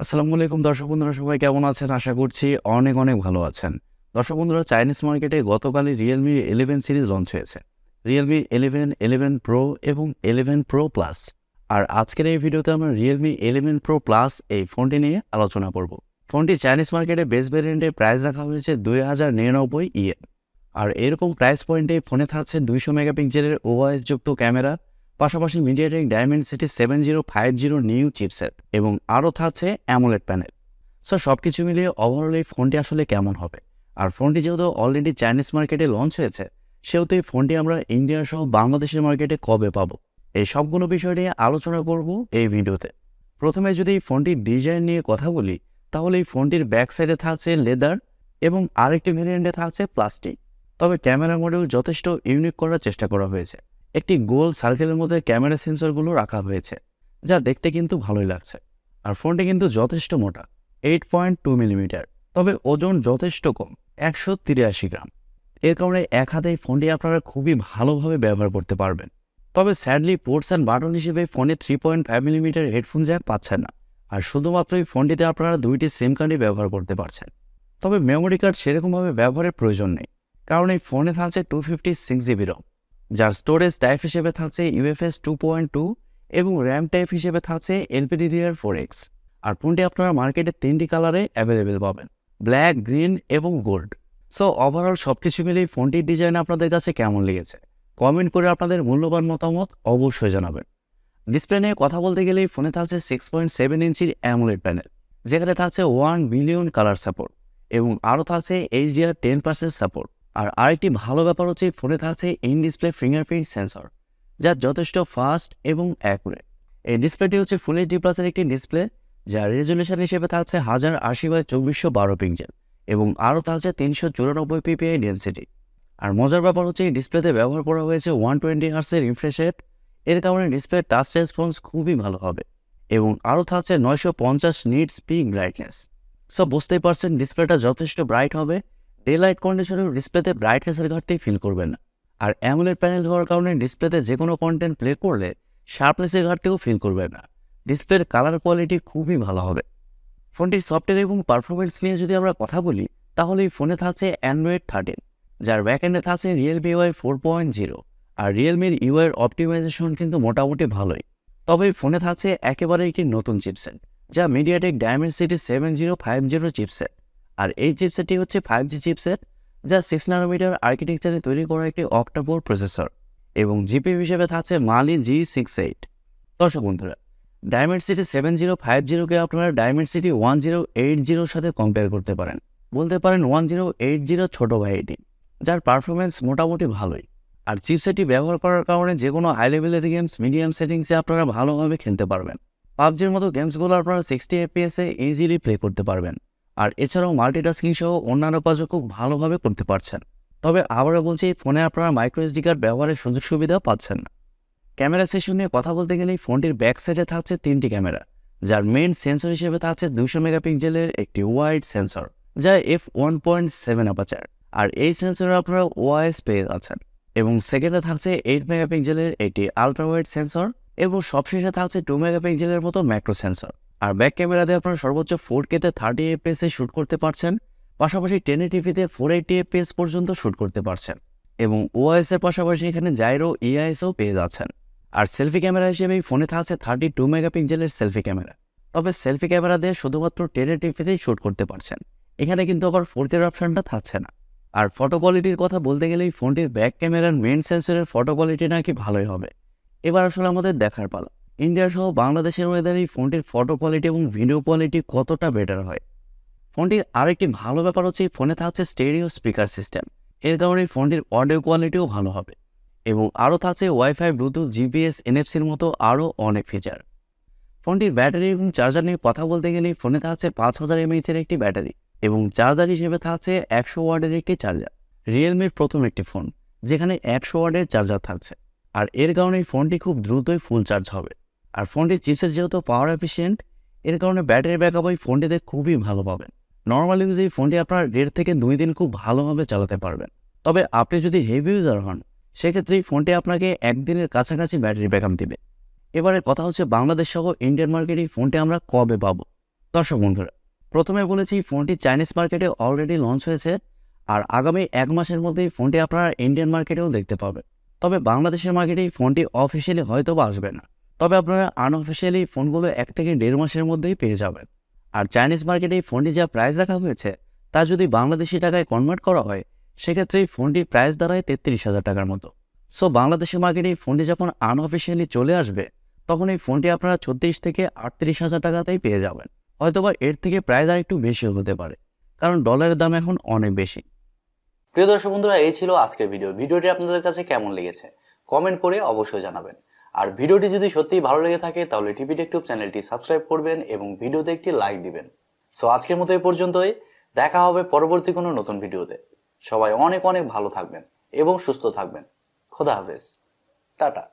আসসালামু আলাইকুম দর্শক বন্ধুরা, সবাই কেমন আছেন? আশা করছি অনেক অনেক ভালো আছেন। দর্শক বন্ধুরা, চাইনিজ মার্কেটে গতকালই Realme 11 সিরিজ লঞ্চ হয়েছে। Realme 11, 11 Pro এবং 11 Pro Plus। আর আজকের এই ভিডিওতে আমরা Realme 11 Pro Plus এই ফোনটি নিয়ে আলোচনা করব। ফোনটি চাইনিজ মার্কেটে বেস ভেরিয়েন্টের প্রাইস রাখা হয়েছে 2099 ইয়েন। আর এরকম প্রাইস পয়েন্টে ফোনে থাকছে 200 মেগাপিক্সেলের ওআইএস যুক্ত ক্যামেরা, পাশাপাশি মিডিয়াটেক ডায়মেনসিটি 7050 নিউ চিপসেট এবং আরও থাকছে অ্যামোলেড প্যানেল। সো সব কিছু মিলিয়ে ওভারঅল এই ফোনটি আসলে কেমন হবে? আর ফোনটি যেহেতু অলরেডি চাইনিজ মার্কেটে লঞ্চ হয়েছে, সেহেতু এই ফোনটি আমরা ইন্ডিয়া সহ বাংলাদেশের মার্কেটে কবে পাবো, এই সবগুলো বিষয় নিয়ে আলোচনা করব এই ভিডিওতে। প্রথমে যদি এই ফোনটির ডিজাইন নিয়ে কথা বলি, তাহলে এই ফোনটির ব্যাক সাইডে থাকছে লেদার এবং আরেকটি ভেরিয়েন্টে থাকছে প্লাস্টিক। তবে ক্যামেরা মডেল যথেষ্ট ইউনিক করার চেষ্টা করা হয়েছে। একটি গোল সার্কেলের মধ্যে ক্যামেরা সেন্সরগুলো রাখা হয়েছে, যা দেখতে কিন্তু ভালোই লাগছে। আর ফোনটি কিন্তু যথেষ্ট মোটা, 8.2 মিলিমিটার, তবে ওজন যথেষ্ট কম, 183 গ্রাম। এর কারণে এক হাতে এই ফোনটি আপনারা খুবই ভালোভাবে ব্যবহার করতে পারবেন। তবে স্যাডলি পোর্টস অ্যান্ড বাটন হিসেবে ফোনে 3.5 মিলিমিটার হেডফোন জ্যাক পাচ্ছেন না। আর শুধুমাত্র এই ফোনটিতে আপনারা দুইটি সিম কার্ডই ব্যবহার করতে পারছেন। তবে মেমোরি কার্ড সেরকমভাবে ব্যবহারের প্রয়োজন নেই, কারণ এই ফোনে থাকছে 256 GB রম, যার স্টোরেজ টাইপ হিসেবে থাকছে UFS 2.2 এবং র্যাম টাইপ হিসেবে থাকছে LPDDR4X। আর ফোনটি আপনারা মার্কেটে 3টি কালারে অ্যাভেলেবেল পাবেন: ব্ল্যাক, গ্রিন এবং গোল্ড। সো ওভারঅল সব কিছু মিলিয়ে ফোনটির ডিজাইন আপনাদের কাছে কেমন লেগেছে, কমেন্ট করে আপনাদের মূল্যবান মতামত অবশ্যই জানাবেন। ডিসপ্লে নিয়ে কথা বলতে গেলে ফোনে থাকছে 6.7 ইঞ্চির অ্যামোলেড প্যানেল, যেখানে থাকছে 1 বিলিয়ন কালার সাপোর্ট এবং আরও থাকছে HDR10% সাপোর্ট। আর আরেকটি ভালো ব্যাপার হচ্ছে ফোনে থাকছে ইন ডিসপ্লে ফিঙ্গারপ্রিন্ট সেন্সর, যা যথেষ্ট ফাস্ট এবং অ্যাকুরেট। এই ডিসপ্লেটি হচ্ছে ফুল এইচডি প্লাসের একটি ডিসপ্লে, যার রেজুলেশন হিসেবে থাকছে 1080x2412 পিক্সেল এবং আরও থাকছে 394 ppi ডেন্সিটি। আর মজার ব্যাপার হচ্ছে এই ডিসপ্লেতে ব্যবহার করা হয়েছে 120 হার্টজের রিফ্রেশ রেট। এর কারণে ডিসপ্লে টাচ রেসপন্স খুবই ভালো হবে এবং আরও থাকছে 950 নিটস পিক ব্রাইটনেস। সব বুঝতেই পারছেন ডিসপ্লেটা যথেষ্ট ব্রাইট হবে। ডে লাইট কন্ডিশনের ডিসপ্লেতে ব্রাইটনেসের ঘাটতি ফিল করবেন না। আর অ্যামোলেড প্যানেল হওয়ার কারণে ডিসপ্লেতে যে কোনো কন্টেন্ট প্লে করলে শার্পনেসের ঘাটতিও ফিল করবেন না। ডিসপ্লের কালার কোয়ালিটি খুবই ভালো হবে। ফোনটির সফটওয়্যার এবং পারফরমেন্স নিয়ে যদি আমরা কথা বলি, তাহলে এই ফোনে থাকছে অ্যান্ড্রয়েড 13, যার ব্যাকএন্ডে থাকছে Realme UI 4.0। আর রিয়েলমির ইউআইয়ের অপটিমাইজেশন কিন্তু মোটামুটি ভালোই। তবে এই ফোনে থাকছে একেবারে একটি নতুন চিপসেট, যা মিডিয়াটেক ডায়মেনসিটি 7050 চিপসেট। আর এই চিপসেটটি হচ্ছে 5G চিপসেট, যা 6 ন্যানোমিটার আর্কিটেকচারে তৈরি করা একটি অক্টা-কোর প্রসেসর এবং জিপিইউ হিসেবে থাকছে Mali G68। দর্শক বন্ধুরা, ডায়মেনসিটি 7050কে আপনারা ডায়মেনসিটি 1080 সাথে কম্পেয়ার করতে পারেন। বলতে পারেন 1080 ছোট ভাই এটি, যার পারফরমেন্স মোটামুটি ভালোই। আর চিপসেটটি ব্যবহার করার কারণে যে কোনো হাই লেভেলের গেমস মিডিয়াম সেটিংসে আপনারা ভালোভাবে খেলতে পারবেন। পাবজির মতো গেমসগুলো আপনারা 60 FPS-এ ইজিলি প্লে করতে পারবেন। আর এছাড়াও মাল্টিটাস্কিং সহ অন্যান্য কাজও খুব ভালোভাবে করতে পারছেন। তবে আবারও বলছি, ফোনে আপনারা মাইক্রো এসডি কার্ড ব্যবহারের সুযোগ সুবিধা পাচ্ছেন না। ক্যামেরা সেকশন নিয়ে কথা বলতে গেলে ফোনটির ব্যাক সাইডে থাকছে 3টি ক্যামেরা, যার মেইন সেন্সর হিসেবে থাকছে 200 মেগাপিক্সেলের একটি ওয়াইড সেন্সর, যা f1.7 অ্যাপারচার। আর এই সেন্সরে আপনারা ওআইএস পেয়ে যাচ্ছেন। এবং সেকেন্ডে থাকছে 8 মেগাপিক্সেলের একটি আলট্রা ওয়াইড সেন্সর এবং সবশেষে থাকছে 2 মেগাপিক্সেলের মতো ম্যাক্রো সেন্সর। আর ব্যাক ক্যামেরাতে আপনারা সর্বোচ্চ 4K-তে 30 FPS-এ শ্যুট করতে পারছেন, পাশাপাশি 1080p-তে 480 FPS পর্যন্ত শ্যুট করতে পারছেন এবং ওআইএস-এর পাশাপাশি এখানে জাইরো EIS-ও পেয়ে যাচ্ছেন। আর সেলফি ক্যামেরা হিসেবে ফোনে থাকছে 32 মেগাপিক্সেলের সেলফি ক্যামেরা। তবে সেলফি ক্যামেরা দিয়ে শুধুমাত্র 1080p-তেই শ্যুট করতে পারছেন, এখানে কিন্তু আবার 4K অপশনটা থাকছে না। আর ফটো কোয়ালিটির কথা বলতে গেলেই ফোনটির ব্যাক ক্যামেরার মেইন সেন্সরের ফটো কোয়ালিটি নাকি ভালোই হবে। এবার আসলে আমাদের দেখার পালা, ইন্ডিয়া সহ বাংলাদেশের ওয়েদারে এই ফোনটির ফটো কোয়ালিটি এবং ভিডিও কোয়ালিটি কতটা বেটার হয়। ফোনটির আরেকটি ভালো ব্যাপার হচ্ছে ফোনে থাকছে স্টেরিও স্পিকার সিস্টেম। এর কারণে ফোনটির অডিও কোয়ালিটিও ভালো হবে এবং আরও থাকছে ওয়াইফাই, ব্লুটুথ, জিপিএস, NFC-র মতো আরও অনেক ফিচার। ফোনটির ব্যাটারি এবং চার্জার নিয়ে কথা বলতে গেলে ফোনে থাকছে 5000 mAh-এর একটি ব্যাটারি এবং চার্জার হিসেবে থাকছে 100 ওয়াটের একটি চার্জার। রিয়েলমির প্রথম একটি ফোন যেখানে 100 ওয়াটের চার্জার থাকছে। আর এর কারণে এই ফোনটি খুব দ্রুতই ফুল চার্জ হবে। আর ফোনটির চিপসেট যেহেতু পাওয়ার এফিশিয়েন্ট, এর কারণে ব্যাটারি ব্যাকআপ এই ফোনটিতে খুবই ভালো পাবেন। নর্মাল ইউজে এই ফোনটি আপনার 1.5 থেকে 2 দিন খুব ভালোভাবে চালাতে পারবেন। তবে আপনি যদি হেভি ইউজার হন, সেক্ষেত্রে এই ফোনটি আপনাকে 1 দিনের কাছাকাছি ব্যাটারি ব্যাকআপ দিবে। এবারে কথা হচ্ছে বাংলাদেশ সহ ইন্ডিয়ান মার্কেটে এই ফোনটি আমরা কবে পাবো। দর্শক বন্ধুরা, প্রথমে বলেছি ফোনটি চাইনিজ মার্কেটে অলরেডি লঞ্চ হয়েছে, আর আগামী 1 মাসের মধ্যেই ফোনটি আপনারা ইন্ডিয়ান মার্কেটেও দেখতে পাবেন। তবে বাংলাদেশের মার্কেটে ফোনটি অফিসিয়ালি হয়তো বা আসবে না, তবে আপনারা আনঅফিসিয়ালি ফোনগুলো 1 থেকে 1.5 মাসের মধ্যেই পেয়ে যাবেন। আর চাইনিজ মার্কেটে ফোনটি যা প্রাইস রাখা হয়েছে তা যদি বাংলাদেশি টাকায় কনভার্ট করা হয়, সেক্ষেত্রে এই ফোনটির প্রাইস দাঁড়ায় 33,000 টাকার মতো। সো বাংলাদেশের মার্কেটে ফোনটি যখন আনঅফিসিয়ালি চলে আসবে, তখন এই ফোনটি আপনারা 36 থেকে 38,000 টাকাতেই পেয়ে যাবেন। হয়তোবা এর থেকে প্রাইস আর একটু বেশিও হতে পারে, কারণ ডলারের দাম এখন অনেক বেশি। প্রিয় দর্শক বন্ধুরা, এই ছিল আজকের ভিডিওটি আপনাদের কাছে কেমন লেগেছে কমেন্ট করে অবশ্যই জানাবেন। আর ভিডিওটি যদি সত্যিই ভালো লেগে থাকে তাহলে টিপটেকটুব চ্যানেলটি সাবস্ক্রাইব করবেন এবং ভিডিওতে একটি লাইক দিবেন। সো আজকের মতো এই পর্যন্তই, দেখা হবে পরবর্তী কোনো নতুন ভিডিওতে। সবাই অনেক অনেক ভালো থাকবেন এবং সুস্থ থাকবেন। খোদা হাফেজ, টাটা।